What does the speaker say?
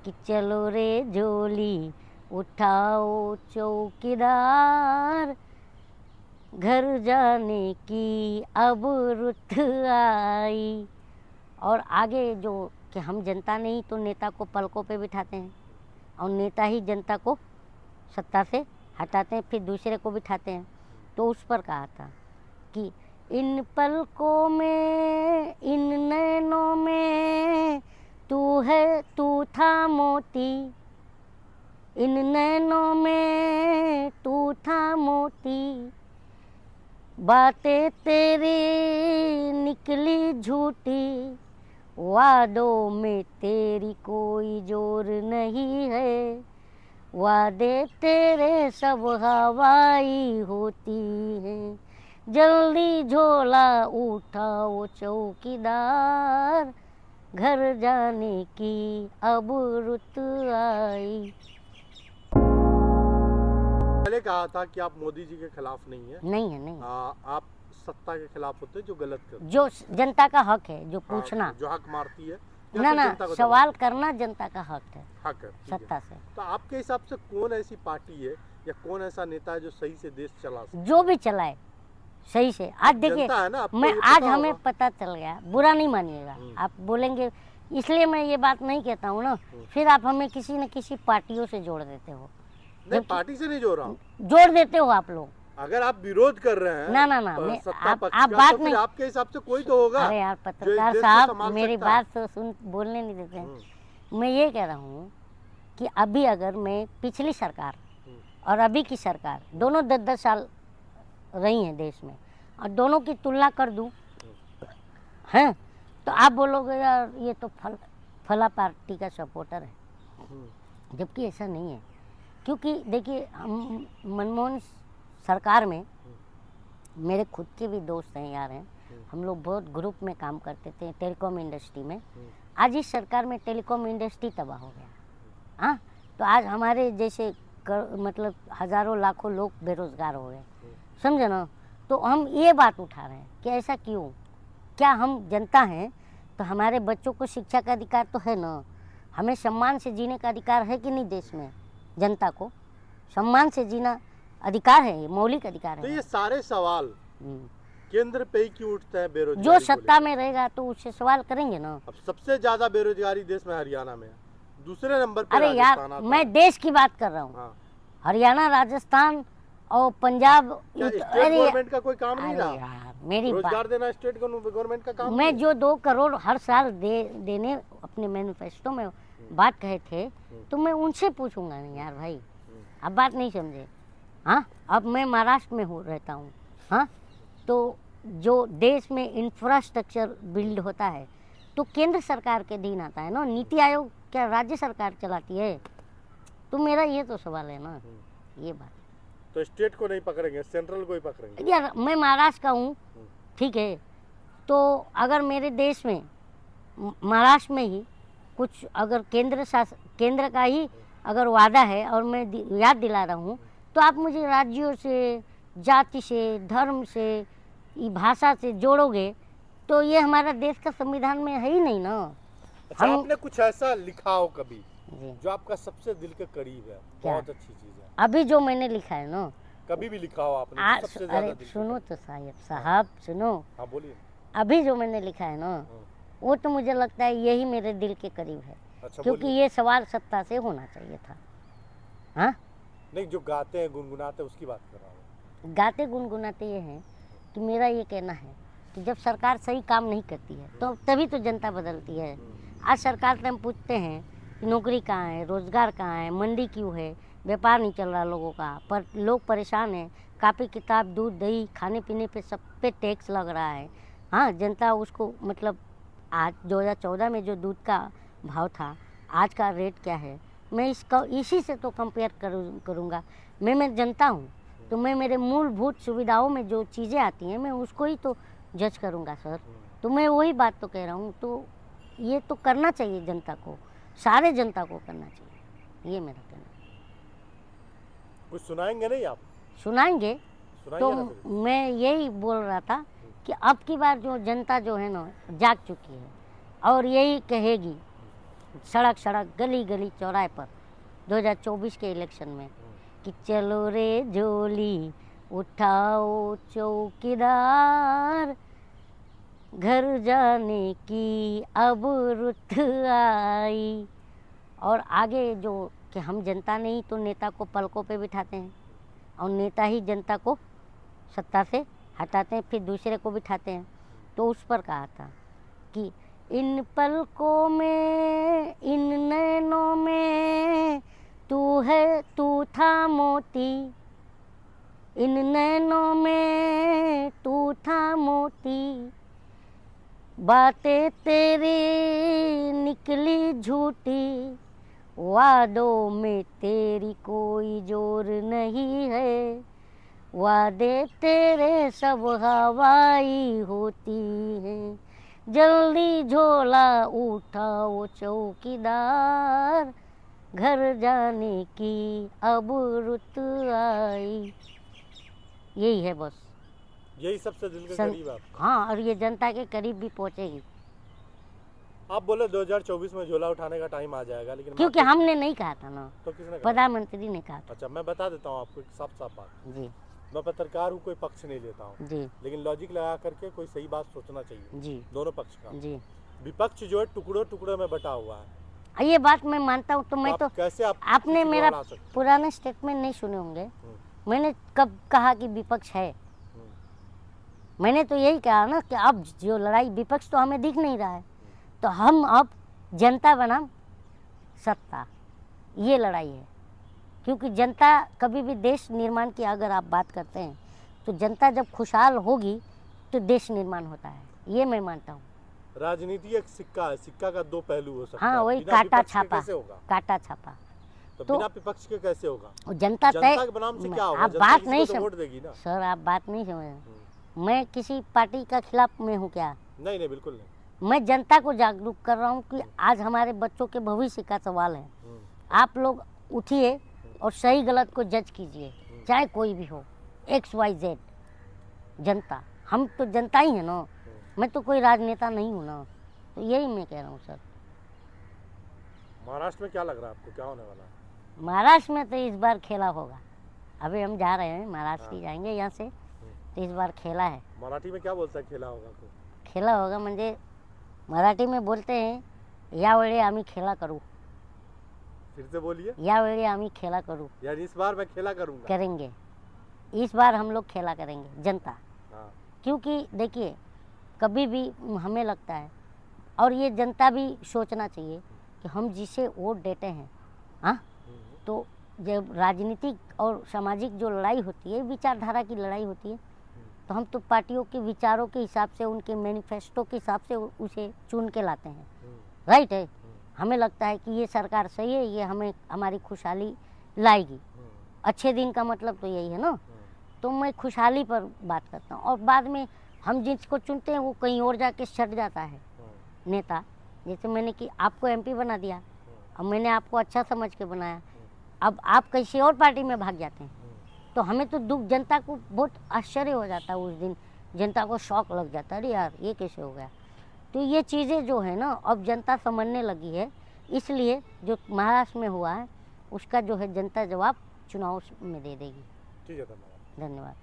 कि चलो रे झोली उठाओ चौकीदार, घर जाने की अब रुत आई। और आगे जो कि हम जनता नहीं तो नेता को पलकों पे बिठाते हैं और नेता ही जनता को सत्ता से हटाते हैं, फिर दूसरे को बिठाते हैं। तो उस पर कहा था कि इन पलकों में इन नैनों में तू था मोती, इन नैनों में तू था मोती, बातें तेरी निकली झूठी, वादों में तेरी कोई जोर नहीं है, वादे तेरे सब हवाई होती हैं, जल्दी झोला उठाओ चौकीदार, घर जाने की अब रुत आई। पहले कहा था कि आप मोदी जी के खिलाफ नहीं है। नहीं है, नहीं। आप सत्ता के खिलाफ होते हैं जो गलत करते, जो जनता का हक है, जो पूछना, जो हक मारती है ना सवाल करना जनता का हक है, सत्ता से। तो आपके हिसाब से कौन ऐसी पार्टी है या कौन ऐसा नेता है जो सही से देश चला सकता? जो भी चलाए सही से। आज देखिए, मैं आज हमें पता चल गया, बुरा नहीं मानिएगा, आप बोलेंगे इसलिए मैं ये बात नहीं कहता हूँ ना, फिर आप हमें किसी न किसी पार्टियों से जोड़ देते हो। नहीं, पार्टी से नहीं जोड़ रहा हूँ, जोड़ देते हो आप लोग। अगर आप विरोध कर रहे हैं ना आप बात नहीं, आपके हिसाब से कोई तो होगा। अरे यार पत्रकार साहब, मेरी बात तो सुन, बोलने नहीं देते हैं। मैं ये कह रहा हूँ कि अभी अगर मैं पिछली सरकार और अभी की सरकार दोनों 10-10 साल रही हैं देश में, और दोनों की तुलना कर दूं हैं, तो आप बोलोगे यार ये तो फला पार्टी का सपोर्टर है, जबकि ऐसा नहीं है। क्योंकि देखिए, हम मनमोहन सरकार में मेरे खुद के भी दोस्त हैं, यार हैं, हम लोग बहुत ग्रुप में काम करते थे टेलीकॉम इंडस्ट्री में। आज इस सरकार में टेलीकॉम इंडस्ट्री तबाह हो गया। हाँ, तो आज हमारे जैसे मतलब हज़ारों लाखों लोग बेरोजगार हो गए, समझे ना। तो हम ये बात उठा रहे हैं कि ऐसा क्यों, क्या हम जनता हैं तो हमारे बच्चों को शिक्षा का अधिकार तो है ना, हमें सम्मान से जीने का अधिकार है कि नहीं? देश में जनता को सम्मान से जीना अधिकार है, ये मौलिक अधिकार है। तो ये सारे सवाल केंद्र पे ही क्यों उठते हैं? बेरोजगारी जो सत्ता में रहेगा तो उससे सवाल करेंगे ना। अब सबसे ज्यादा बेरोजगारी देश में हरियाणा में है, दूसरे नंबर पे अरे यार, मैं देश की बात कर रहा हूँ। हाँ। हरियाणा, राजस्थान और पंजाब। गवर्नमेंट का कोई काम नहीं रहा यार, मेरी रोजगार देना स्टेट गवर्नमेंट का काम। मैं जो 2 करोड़ हर साल देने अपने मैनिफेस्टो में बात कहे थे, तो मैं उनसे पूछूंगा नहीं यार भाई, आप बात नहीं समझे। हाँ, अब मैं महाराष्ट्र में रहता हूँ। हाँ, तो जो देश में इंफ्रास्ट्रक्चर बिल्ड होता है तो केंद्र सरकार के अधीन आता है ना, नीति आयोग क्या राज्य सरकार चलाती है? तो मेरा ये तो सवाल है ना, ये बात। तो स्टेट को नहीं पकड़ेंगे, सेंट्रल को ही पकड़ेंगे। यार मैं महाराष्ट्र का हूँ, ठीक है, तो अगर मेरे देश में महाराष्ट्र में ही कुछ अगर केंद्र का ही अगर वादा है और मैं याद दिला रहा हूँ, तो आप मुझे राज्यों से, जाति से, धर्म से, भाषा से जोड़ोगे तो ये हमारा देश का संविधान में है ही नहीं ना। अच्छा, आपने कुछ ऐसा लिखा हो कभी जो आपका सबसे दिल के करीब है, बहुत अच्छी चीज है? अभी जो मैंने लिखा है ना, कभी भी लिखा हो आपने सबसे ज्यादा? अरे सुनो तो साहब सुनो। हाँ बोलिए। अभी जो मैंने लिखा है ना, वो तो मुझे लगता है यही मेरे दिल के करीब है। अच्छा, क्योंकि ये सवाल सत्ता से होना चाहिए था। हाँ नहीं, जो गाते हैं गुनगुनाते उसकी बात कर रहा हूँ। गाते गुनगुनाते ये हैं कि मेरा ये कहना है कि जब सरकार सही काम नहीं करती है तो तभी तो जनता बदलती है। आज सरकार से हम पूछते हैं कि नौकरी कहाँ है, रोजगार कहाँ है, मंडी क्यों है, व्यापार नहीं चल रहा लोगों का, पर लोग परेशान हैं, कापी किताब, दूध दही, खाने पीने पे सब पे टैक्स लग रहा है। हाँ, जनता उसको मतलब आज 2014 में जो दूध का भाव था, आज का रेट क्या है, मैं इसी से तो कंपेयर करूँगा। मैं जनता हूँ, तो मैं मेरे मूलभूत सुविधाओं में जो चीज़ें आती हैं मैं उसको ही तो जज करूँगा सर। तो मैं वही बात तो कह रहा हूँ। तो ये तो करना चाहिए जनता को, सारे जनता को करना चाहिए, ये मेरा कहना है। कुछ सुनाएंगे नहीं आप? सुनाएंगे तो मैं यही बोल रहा था कि अब की बार जो जनता जो है ना जाग चुकी है और यही कहेगी सड़क सड़क गली गली चौराहे पर 2024 के इलेक्शन में कि चलो रे झोली उठाओ चौकीदार, घर जाने की अब रुत आई। और आगे जो कि हम जनता नहीं तो नेता को पलकों पे बिठाते हैं और नेता ही जनता को सत्ता से हटाते हैं, फिर दूसरे को बिठाते हैं। तो उस पर कहा था कि इन पलकों में इन नैनों में तू था मोती, इन नैनों में तू था मोती, बातें तेरी निकली झूठी, वादों में तेरी कोई जोर नहीं है, वादे तेरे सब हवाई होती हैं, जल्दी झोला उठाओ चौकीदार, घर जाने की अब रुत आई। यही है बस, यही सबसे दिल के करीब आप। हाँ, और ये जनता के करीब भी पहुंचेगी। आप बोले 2024 में झोला उठाने का टाइम आ जाएगा, लेकिन क्योंकि हमने नहीं कहा था ना, तो किसने कहा? प्रधानमंत्री ने कहा था। अच्छा, मैं बता देता हूँ आपको एक साफ साफ बात जी। मैं पत्रकार हूँ, कोई पक्ष नहीं लेता हूँ जी। लेकिन लॉजिक लगा करके कोई सही बात सोचना चाहिए जी। दोनों पक्ष का। जी। विपक्ष जो है टुकड़ों टुकड़ों में बटा हुआ है। ये बात मैं मानता हूँ। तो मैं तो कैसे आपने मेरा पुराना स्टेटमेंट नहीं सुने होंगे। मैंने कब कहा कि विपक्ष है? मैंने तो यही कहा ना कि अब जो लड़ाई विपक्ष तो हमें दिख नहीं रहा है, तो हम अब जनता बनाम सत्ता, ये लड़ाई है। क्योंकि जनता कभी भी देश निर्माण की अगर आप बात करते हैं तो जनता जब खुशहाल होगी तो देश निर्माण होता है, ये मैं मानता हूँ। राजनीति एक सिक्का है, सिक्का का दो पहलू हो सकता है। हाँ, वही काटा छापा, काटा छापा। तो बिना विपक्ष के कैसे होगा? जनता के बनाम से क्या होगा? आप बात नहीं वोट देगी ना। सर, आप बात नहीं समझ। मैं किसी पार्टी का खिलाफ में हूँ क्या? नहीं नहीं, बिल्कुल नहीं। मैं जनता को जागरूक कर रहा हूँ कि आज हमारे बच्चों के भविष्य का सवाल है। आप लोग उठिए और सही गलत को जज कीजिए, चाहे कोई भी हो, XYZ जनता। हम तो जनता ही है ना, मैं तो कोई राजनेता नहीं हूँ ना। तो यही मैं कह रहा हूँ सर। महाराष्ट्र में क्या लग रहा है आपको, क्या होने वाला है? महाराष्ट्र में तो इस बार खेला होगा। अभी हम जा रहे हैं महाराष्ट्र ही जाएंगे यहाँ से, तो इस बार खेला है। मराठी में क्या बोलता है खेला होगा को? खेला होगा म्हणजे मराठी में बोलते हैं यावेळी आम्ही खेला करू। फिर से बोलिए। यावेळी आम्ही खेला करू, यानी इस बार मैं खेला करूंगा। करेंगे, इस बार हम लोग खेला करेंगे जनता। हाँ। क्योंकि देखिए कभी भी हमें लगता है, और ये जनता भी सोचना चाहिए कि हम जिसे वोट देते हैं, हाँ, तो जब राजनीतिक और सामाजिक जो लड़ाई होती है, विचारधारा की लड़ाई होती है, तो हम तो पार्टियों के विचारों के हिसाब से, उनके मैनिफेस्टो के हिसाब से उसे चुन के लाते हैं। राइट है। हमें लगता है कि ये सरकार सही है, ये हमें हमारी खुशहाली लाएगी। अच्छे दिन का मतलब तो यही है ना। तो मैं खुशहाली पर बात करता हूँ, और बाद में हम जिसको चुनते हैं वो कहीं और जाके सट जाता है नेता। जैसे मैंने कि आपको MP बना दिया, अब मैंने आपको अच्छा समझ के बनाया, अब आप किसी और पार्टी में भाग जाते हैं, तो हमें तो दुख, जनता को बहुत आश्चर्य हो जाता है उस दिन, जनता को शौक लग जाता है, अरे यार ये कैसे हो गया। तो ये चीज़ें जो है ना अब जनता समझने लगी है, इसलिए जो महाराष्ट्र में हुआ है उसका जो है जनता जवाब चुनाव में दे देगी। ठीक है, धन्यवाद। धन्यवाद।